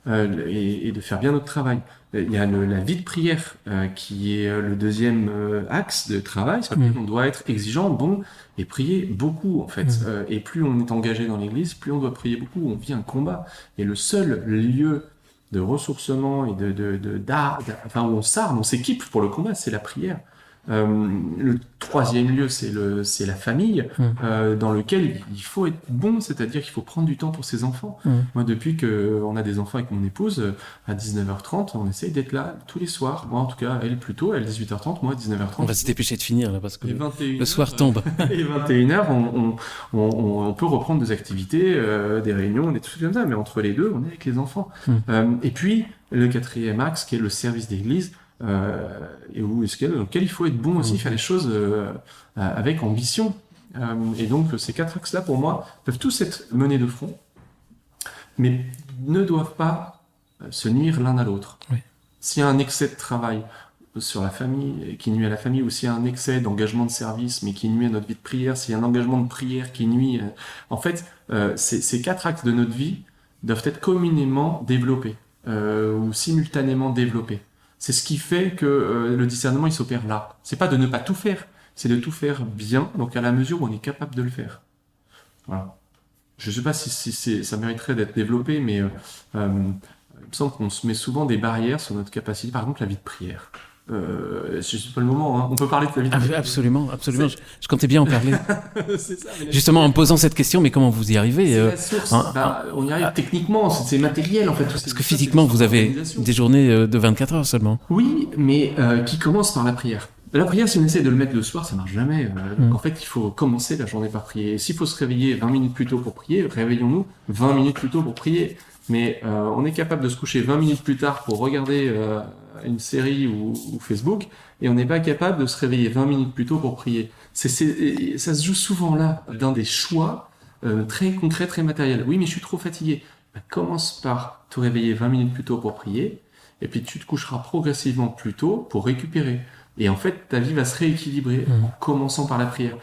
et de faire bien notre travail. Il y a la vie de prière qui est le deuxième axe de travail. On doit être exigeant, bon, et prier beaucoup en fait. Et plus on est engagé dans l'Église, plus on doit prier beaucoup. On vit un combat. Et le seul lieu de ressourcement et où on s'arme, on s'équipe pour le combat, c'est la prière. Le troisième lieu, c'est la famille, dans lequel il faut être bon, c'est-à-dire qu'il faut prendre du temps pour ses enfants. Moi, depuis qu'on a des enfants avec mon épouse, à 19h30, on essaye d'être là tous les soirs. Moi, en tout cas, elle plus tôt, elle 18h30, moi 19h30. On va se dépêcher de finir là, parce que 21h, le soir tombe. Et 21h, on peut reprendre des activités, des réunions, des trucs comme ça, mais entre les deux, on est avec les enfants. Et puis, le quatrième axe, qui est le service d'église, et dans lequel il faut être bon aussi, faire les choses avec ambition. Et donc ces 4 axes-là, pour moi, peuvent tous être menés de front, mais ne doivent pas se nuire l'un à l'autre. S'il y a un excès de travail sur la famille, qui nuit à la famille, ou s'il y a un excès d'engagement de service, mais qui nuit à notre vie de prière, s'il y a un engagement de prière qui nuit... En fait, ces 4 axes de notre vie doivent être communément développés, ou simultanément développés. C'est ce qui fait que le discernement, il s'opère là. C'est pas de ne pas tout faire, c'est de tout faire bien, donc à la mesure où on est capable de le faire. Voilà. Je sais pas si ça mériterait d'être développé, mais il me semble qu'on se met souvent des barrières sur notre capacité, par exemple la vie de prière. C'est pas le moment, hein. On peut parler de ta vie de prière. Absolument. Je comptais bien en parler. C'est ça, mais Justement, en me posant cette question, mais comment vous y arrivez c'est la source. On y arrive techniquement, c'est matériel en fait. Parce que physiquement, vous avez des journées de 24 heures seulement. Oui, mais qui commence par la prière. La prière, si on essaie de le mettre le soir, ça marche jamais. Donc en fait, il faut commencer la journée par prier. Et s'il faut se réveiller 20 minutes plus tôt pour prier, réveillons-nous 20 minutes plus tôt pour prier. Mais on est capable de se coucher 20 minutes plus tard pour regarder une série ou Facebook, et on n'est pas capable de se réveiller 20 minutes plus tôt pour prier. Ça se joue souvent là, dans des choix très concrets, très matériels. Oui, mais je suis trop fatigué. Commence par te réveiller 20 minutes plus tôt pour prier, et puis tu te coucheras progressivement plus tôt pour récupérer. Et en fait, ta vie va se rééquilibrer en commençant par la prière.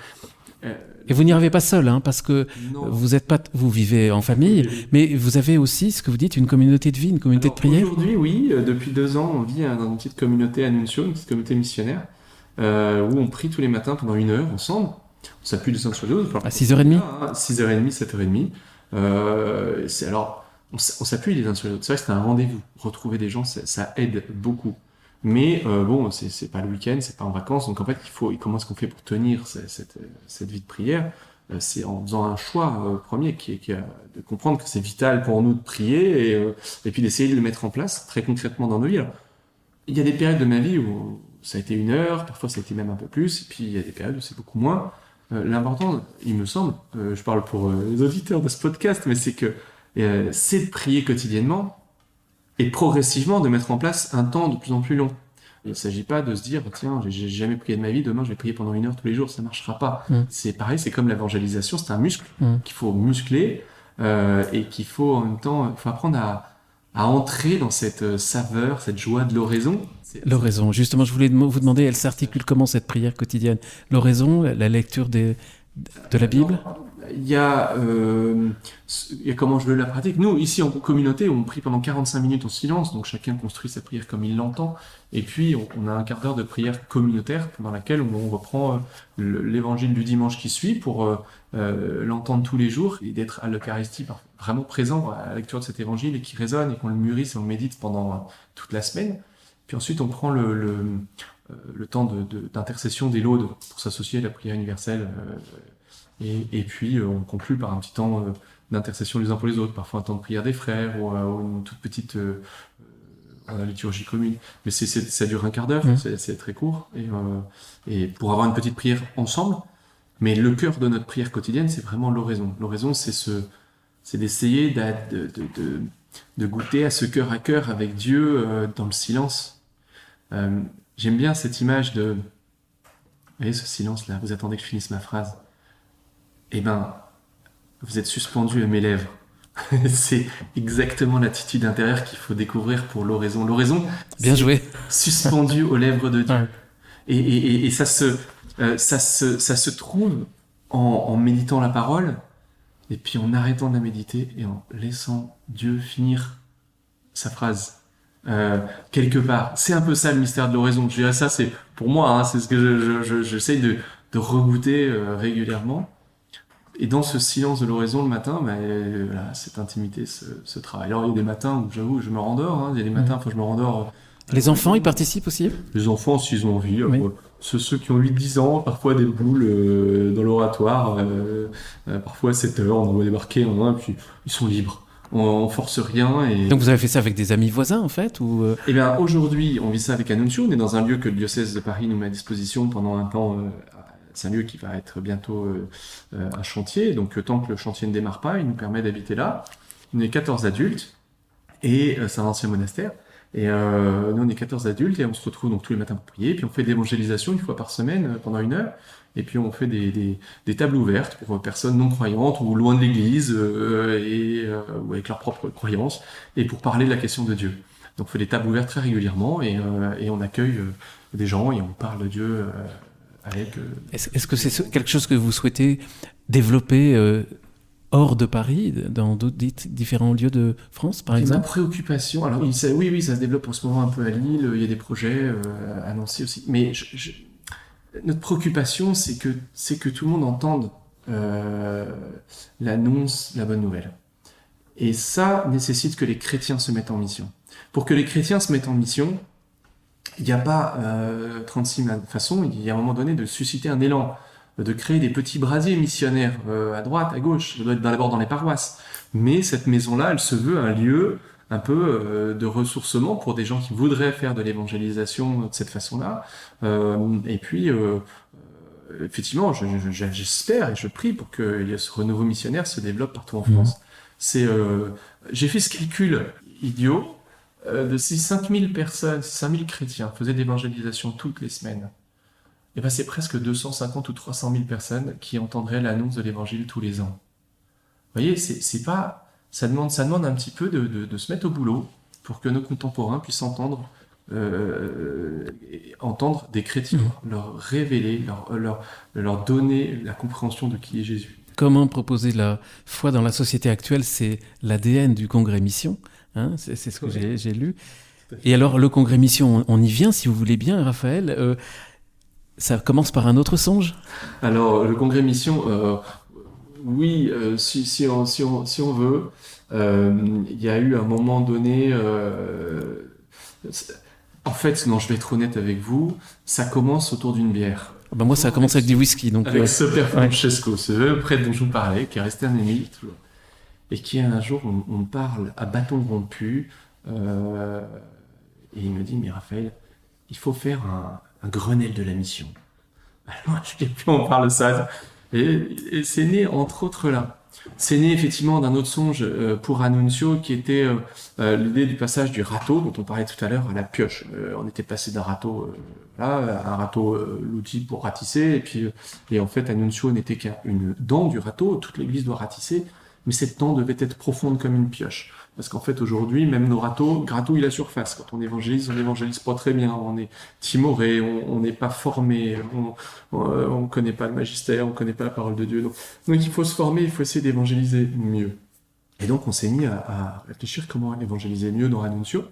Et vous n'y arrivez pas seul, hein, parce que Non. vous vivez en famille, mais vous avez aussi, ce que vous dites, une communauté de vie, une communauté de prière. Aujourd'hui, oui, depuis 2 ans, on vit dans une petite communauté Annuncio, une petite communauté missionnaire, où on prie tous les matins pendant 1 heure ensemble. On s'appuie les uns sur les autres. À 6h30 6h30, 7h30. On s'appuie les uns sur les autres. C'est vrai que c'est un rendez-vous. Retrouver des gens, ça aide beaucoup. Mais c'est pas le week-end, c'est pas en vacances. Donc en fait, comment est-ce qu'on fait pour tenir cette vie de prière? C'est en faisant un choix premier qui est de comprendre que c'est vital pour nous de prier et puis d'essayer de le mettre en place très concrètement dans nos vies. Alors, il y a des périodes de ma vie où ça a été 1 heure, parfois ça a été même un peu plus, et puis il y a des périodes où c'est beaucoup moins. L'important, il me semble, je parle pour les auditeurs de ce podcast, mais c'est que c'est de prier quotidiennement et progressivement de mettre en place un temps de plus en plus long. Il ne s'agit pas de se dire, tiens, j'ai jamais prié de ma vie, demain je vais prier pendant 1 heure tous les jours, ça ne marchera pas. C'est pareil, c'est comme l'évangélisation, c'est un muscle qu'il faut muscler et qu'il faut en même temps, il faut apprendre à entrer dans cette saveur, cette joie de l'oraison. L'oraison, justement, je voulais vous demander, elle s'articule comment cette prière quotidienne? L'oraison, la lecture de la Bible? Il y a comment je la pratique. Nous, ici en communauté, on prie pendant 45 minutes en silence, donc chacun construit sa prière comme il l'entend. Et puis, on a un quart d'heure de prière communautaire pendant laquelle on reprend l'évangile du dimanche qui suit pour l'entendre tous les jours et d'être à l'Eucharistie vraiment présent à la lecture de cet évangile et qui résonne et qu'on le mûrisse et on le médite pendant toute la semaine. Puis ensuite, on prend le temps d'intercession des laudes pour s'associer à la prière universelle. Et puis, on conclut par un petit temps d'intercession les uns pour les autres, parfois un temps de prière des frères ou une toute petite la liturgie commune. Mais ça dure un quart d'heure, c'est très court. Et pour avoir une petite prière ensemble, mais le cœur de notre prière quotidienne, c'est vraiment l'oraison. L'oraison, c'est d'essayer de goûter à ce cœur à cœur avec Dieu dans le silence. J'aime bien cette image vous voyez ce silence-là, vous attendez que je finisse ma phrase. Eh ben, vous êtes suspendu à mes lèvres. C'est exactement l'attitude intérieure qu'il faut découvrir pour l'oraison. L'oraison, bien joué, suspendu aux lèvres de Dieu. Ouais. Et ça se trouve en méditant la parole, et puis en arrêtant de la méditer et en laissant Dieu finir sa phrase. Quelque part. C'est un peu ça le mystère de l'oraison. Je dirais ça, c'est pour moi, hein, c'est ce que j'essaye de regoûter régulièrement. Et dans ce silence de l'oraison le matin, voilà, cette intimité, ce travail. Alors il y a des matins où j'avoue, je me rendors. Hein, il y a des matins où je me rendors. Les enfants, ils participent aussi? Les enfants, s'ils ont envie. Oui. Ceux qui ont 8-10 ans, parfois des boules dans l'oratoire. Parfois à 7 heures, on envoie débarquer, et puis ils sont libres. On force rien. Donc vous avez fait ça avec des amis voisins en fait ou Eh bien aujourd'hui, on vit ça avec Annuncio. On est dans un lieu que le diocèse de Paris nous met à disposition pendant un temps. C'est un lieu qui va être bientôt un chantier. Donc tant que le chantier ne démarre pas, il nous permet d'habiter là. On est 14 adultes et c'est un ancien monastère. Et nous on est 14 adultes et on se retrouve donc tous les matins pour prier. Puis on fait des évangélisations 1 fois par semaine pendant 1 heure. Et puis on fait des tables ouvertes pour personnes non croyantes ou loin de l'église ou avec leur propre croyance et pour parler de la question de Dieu. Donc on fait des tables ouvertes très régulièrement et on accueille des gens et on parle de Dieu avec... Est-ce que c'est quelque chose que vous souhaitez développer hors de Paris, dans d'autres différents lieux de France par exemple? Ma préoccupation, alors oui, ça se développe en ce moment un peu à Lille, il y a des projets à Nancy aussi, mais notre préoccupation, c'est que tout le monde entende l'annonce, la bonne nouvelle. Et ça nécessite que les chrétiens se mettent en mission. Pour que les chrétiens se mettent en mission, il n'y a pas 36 façons, il y a un moment donné de susciter un élan, de créer des petits brasiers missionnaires à droite, à gauche, ça doit être d'abord dans les paroisses. Mais cette maison-là, elle se veut un lieu un peu de ressourcement pour des gens qui voudraient faire de l'évangélisation de cette façon-là. Et puis, effectivement, j'espère et je prie pour que ce renouveau missionnaire se développe partout en France. J'ai fait ce calcul idiot de si 5000 personnes, si 5000 chrétiens faisaient de l'évangélisation toutes les semaines, et ben c'est presque 250 ou 300 000 personnes qui entendraient l'annonce de l'évangile tous les ans. Vous voyez, c'est pas, ça demande un petit peu de se mettre au boulot pour que nos contemporains puissent entendre des chrétiens, leur révéler, leur donner la compréhension de qui est Jésus. Comment proposer la foi dans la société actuelle, c'est l'ADN du Congrès Mission, hein, c'est ce que j'ai lu. Et alors, le Congrès Mission, on y vient, si vous voulez bien, Raphaël. Ça commence par un autre songe ? Alors, le Congrès Mission, oui, si on veut, il y a eu un moment donné... en fait, non, je vais être honnête avec vous, ça commence autour d'une bière. Ben moi, ça a commencé avec du whisky. Donc, avec ce père Francesco, ce prêtre dont je vous parlais, qui est resté un ami, et qui un jour, on parle à bâton rompu, et il me dit, mais Raphaël, il faut faire un Grenelle de la mission. Alors, et puis on parle de ça, et c'est né entre autres là. C'est né effectivement d'un autre songe pour Annunzio qui était l'idée du passage du râteau dont on parlait tout à l'heure à la pioche. On était passé d'un râteau à un râteau, l'outil pour ratisser, et en fait Annunzio n'était qu'une dent du râteau, toute l'église doit ratisser, mais cette dent devait être profonde comme une pioche. Parce qu'en fait aujourd'hui, même nos râteaux gratouillent la surface. Quand on évangélise pas très bien, on est timoré, on n'est pas formé, on connaît pas le magistère, on connaît pas la parole de Dieu. Donc il faut se former, il faut essayer d'évangéliser mieux. Et donc on s'est mis à réfléchir comment évangéliser mieux dans Annunzio.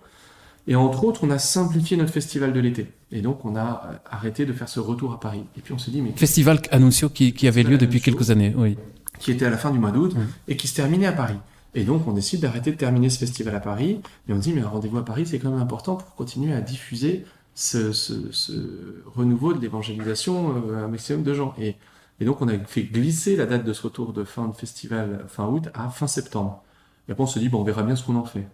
Et entre autres, on a simplifié notre festival de l'été. Et donc on a arrêté de faire ce retour à Paris. Et puis on s'est dit, mais... Festival Annunzio qui avait lieu depuis quelques années, oui. Qui était à la fin du mois d'août et qui se terminait à Paris. Et donc, on décide d'arrêter de terminer ce festival à Paris. Et on dit, mais un rendez-vous à Paris, c'est quand même important pour continuer à diffuser ce renouveau de l'évangélisation à un maximum de gens. Et donc, on a fait glisser la date de ce retour de fin de festival, fin août, à fin septembre. Et après, on se dit, bon, on verra bien ce qu'on en fait.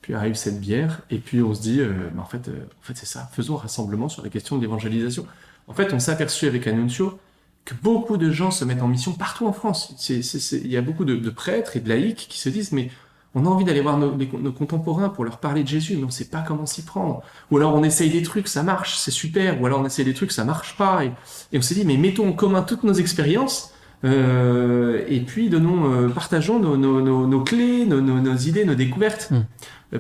Puis arrive cette bière, et puis on se dit, en fait, c'est ça, faisons un rassemblement sur la question de l'évangélisation. En fait, on s'est aperçu avec Annunzio que beaucoup de gens se mettent en mission partout en France. Il y a beaucoup de prêtres et de laïcs qui se disent, mais on a envie d'aller voir nos contemporains pour leur parler de Jésus, mais on ne sait pas comment s'y prendre. Ou alors on essaye des trucs, ça marche, c'est super. Ou alors on essaye des trucs, ça marche pas. Et on s'est dit, mais mettons en commun toutes nos expériences, et puis partageons nos clés, nos idées, nos découvertes,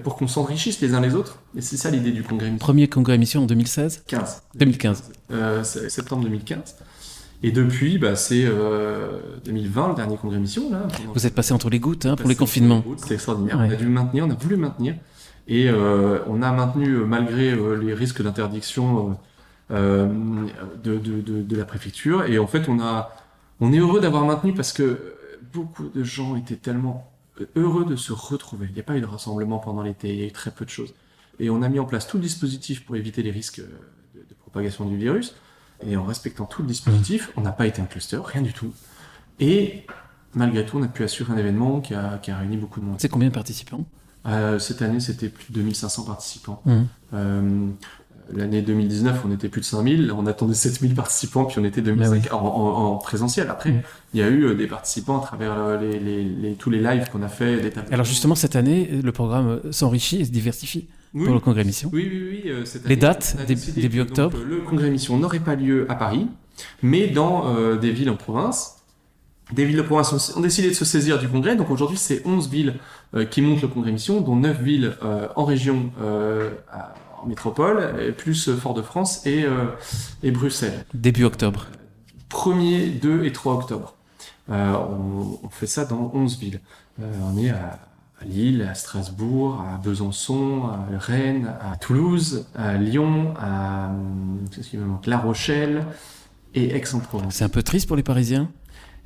pour qu'on s'enrichisse les uns les autres. Et c'est ça l'idée du Congrès Mission. Premier Congrès Mission en 2016 2015. Septembre 2015. Et depuis, c'est 2020, le dernier Congrès Mission. Là, vous êtes passé entre les gouttes pour les confinements. C'était extraordinaire. Ouais. On a voulu maintenir. Et on a maintenu, malgré les risques d'interdiction de la préfecture. Et en fait, on est heureux d'avoir maintenu parce que beaucoup de gens étaient tellement heureux de se retrouver. Il n'y a pas eu de rassemblement pendant l'été, il y a eu très peu de choses. Et on a mis en place tout le dispositif pour éviter les risques de propagation du virus. Et en respectant tout le dispositif, on n'a pas été un cluster, rien du tout. Et malgré tout, on a pu assurer un événement qui a réuni beaucoup de monde. C'est combien de participants ? Cette année, c'était plus de 2500 participants. L'année 2019, on était plus de 5000. On attendait 7000 participants, puis on était 2005 en présentiel. Après, il y a eu des participants à travers tous les lives qu'on a fait. Alors justement, cette année, le programme s'enrichit et se diversifie. Pour le Congrès Mission. Oui. Les dates, début octobre. Donc, le Congrès Mission n'aurait pas lieu à Paris, mais dans des villes en province. Des villes de province ont décidé de se saisir du Congrès. Donc aujourd'hui, c'est 11 villes qui montent le Congrès Mission, dont 9 villes en région, en métropole, plus Fort-de-France et Bruxelles. Début octobre. 1er, 2 et 3 octobre. On fait ça dans 11 villes. On est à Lille, à Strasbourg, à Besançon, à Rennes, à Toulouse, à Lyon, à La Rochelle et Aix-en-Provence. C'est un peu triste pour les Parisiens ?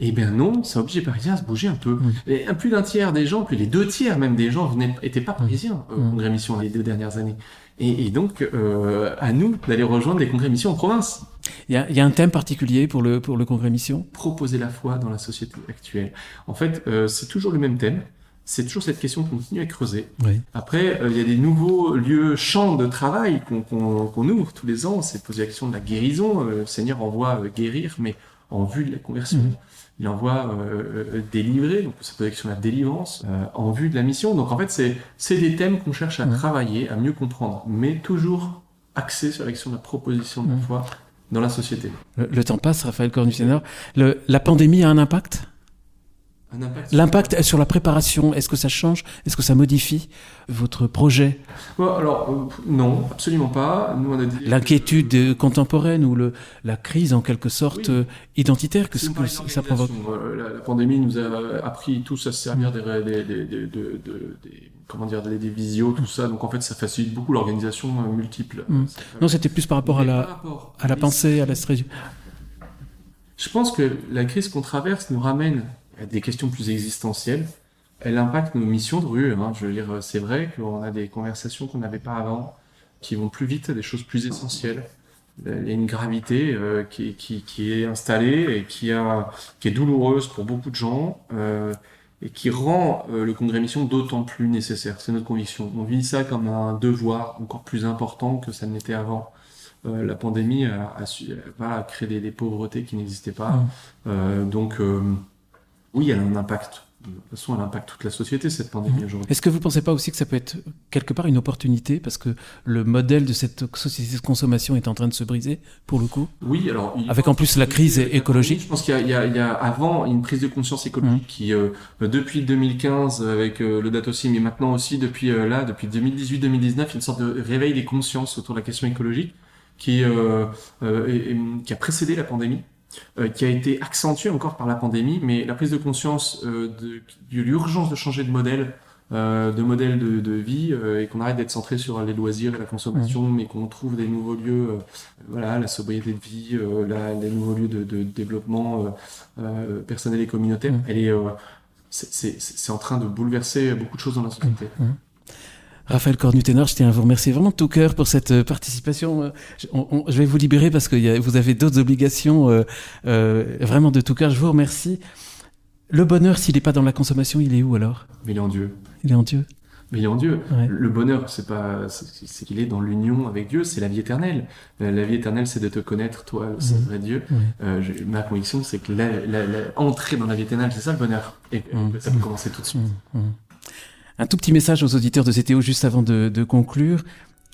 Eh bien non, ça oblige les Parisiens à se bouger un peu. Et plus d'un tiers des gens, plus les 2 tiers même des gens n'étaient pas parisiens au congrès mission les 2 dernières années. Et donc, à nous d'aller rejoindre des congrès missions en province. Il y a un thème particulier pour le congrès mission ? Proposer la foi dans la société actuelle. En fait, c'est toujours le même thème. C'est toujours cette question qu'on continue à creuser. Oui. Après, il y a des nouveaux champs de travail qu'on ouvre tous les ans. C'est poser la question de la guérison. Le Seigneur envoie guérir, mais en vue de la conversion. Il envoie délivrer, donc ça pose la question de la délivrance, en vue de la mission. Donc en fait, c'est des thèmes qu'on cherche à travailler, à mieux comprendre, mais toujours axés sur la question de la proposition de la foi dans la société. Le temps passe, Raphaël Cornu-Ténor. La pandémie a un impact ? L'impact sur la préparation, est-ce que ça change ? Est-ce que ça modifie votre projet ? Alors, non, absolument pas. Nous, on a l'inquiétude contemporaine ou la crise, en quelque sorte, identitaire que ça provoque. La pandémie nous a appris tous à se servir des visios, tout ça. Donc, en fait, ça facilite beaucoup l'organisation multiple. Non, c'était plus par rapport à la pensée, à la stratégie. Je pense que la crise qu'on traverse nous ramène à des questions plus existentielles. Elle impacte nos missions de rue. Je veux dire, c'est vrai qu'on a des conversations qu'on n'avait pas avant, qui vont plus vite, des choses plus essentielles. Il y a une gravité qui est installée et qui est douloureuse pour beaucoup de gens et qui rend le congrès mission d'autant plus nécessaire. C'est notre conviction. On vit ça comme un devoir encore plus important que ça n'était avant. La pandémie a créé des pauvretés qui n'existaient pas. Donc, oui, elle a un impact. De toute façon, elle impacte toute la société, cette pandémie aujourd'hui. Est-ce que vous ne pensez pas aussi que ça peut être quelque part une opportunité, parce que le modèle de cette société de consommation est en train de se briser, pour le coup ? Oui, alors... Avec en plus la crise écologique. Je pense qu'il y a avant une prise de conscience écologique qui, depuis 2015, avec le Datosim, mais maintenant aussi depuis 2018-2019, une sorte de réveil des consciences autour de la question écologique qui a précédé la pandémie. Qui a été accentué encore par la pandémie, mais la prise de conscience de l'urgence de changer de modèle de vie et qu'on arrête d'être centré sur les loisirs et la consommation, mais qu'on trouve des nouveaux lieux, la sobriété de vie, les nouveaux lieux de développement personnel et communautaire. C'est en train de bouleverser beaucoup de choses dans la société. Raphaël Cornu-Ténor, je tiens à vous remercier vraiment de tout cœur pour cette participation. Je vais vous libérer parce que vous avez d'autres obligations, vraiment de tout cœur. Je vous remercie. Le bonheur, s'il n'est pas dans la consommation, il est où alors ? Mais il est en Dieu. Il est en Dieu. Mais il est en Dieu. Ouais. Le bonheur, c'est qu'il est dans l'union avec Dieu, c'est la vie éternelle. La vie éternelle, c'est de te connaître, toi, le seul vrai Dieu. Ma conviction, c'est que entrer dans la vie éternelle, c'est ça le bonheur. Et ça peut commencer tout de suite. Un tout petit message aux auditeurs de ZTO juste avant de conclure.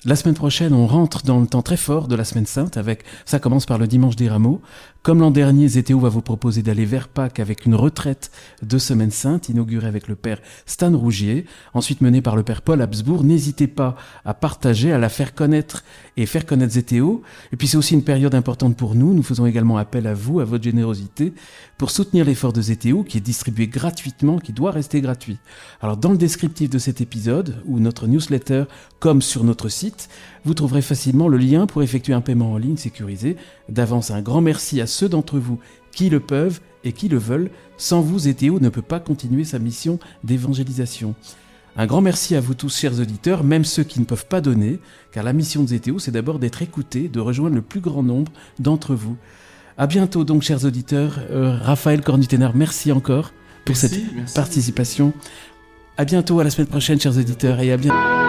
La semaine prochaine, on rentre dans le temps très fort de la Semaine Sainte. Ça commence par le Dimanche des Rameaux. Comme l'an dernier, ZTO va vous proposer d'aller vers Pâques avec une retraite de Semaine Sainte, inaugurée avec le père Stan Rougier, ensuite menée par le père Paul Habsbourg. N'hésitez pas à partager, à la faire connaître et faire connaître ZTO. Et puis c'est aussi une période importante pour nous. Nous faisons également appel à vous, à votre générosité, pour soutenir l'effort de ZTO qui est distribué gratuitement, qui doit rester gratuit. Alors dans le descriptif de cet épisode, ou notre newsletter, comme sur notre site, vous trouverez facilement le lien pour effectuer un paiement en ligne sécurisé. D'avance, un grand merci à ceux d'entre vous qui le peuvent et qui le veulent. Sans vous, ZTO ne peut pas continuer sa mission d'évangélisation. Un grand merci à vous tous, chers auditeurs, même ceux qui ne peuvent pas donner, car la mission de ZTO, c'est d'abord d'être écouté, de rejoindre le plus grand nombre d'entre vous. À bientôt donc, chers auditeurs. Raphaël Cornu-Ténor, merci encore pour cette participation. À bientôt, à la semaine prochaine, chers auditeurs, et à bientôt.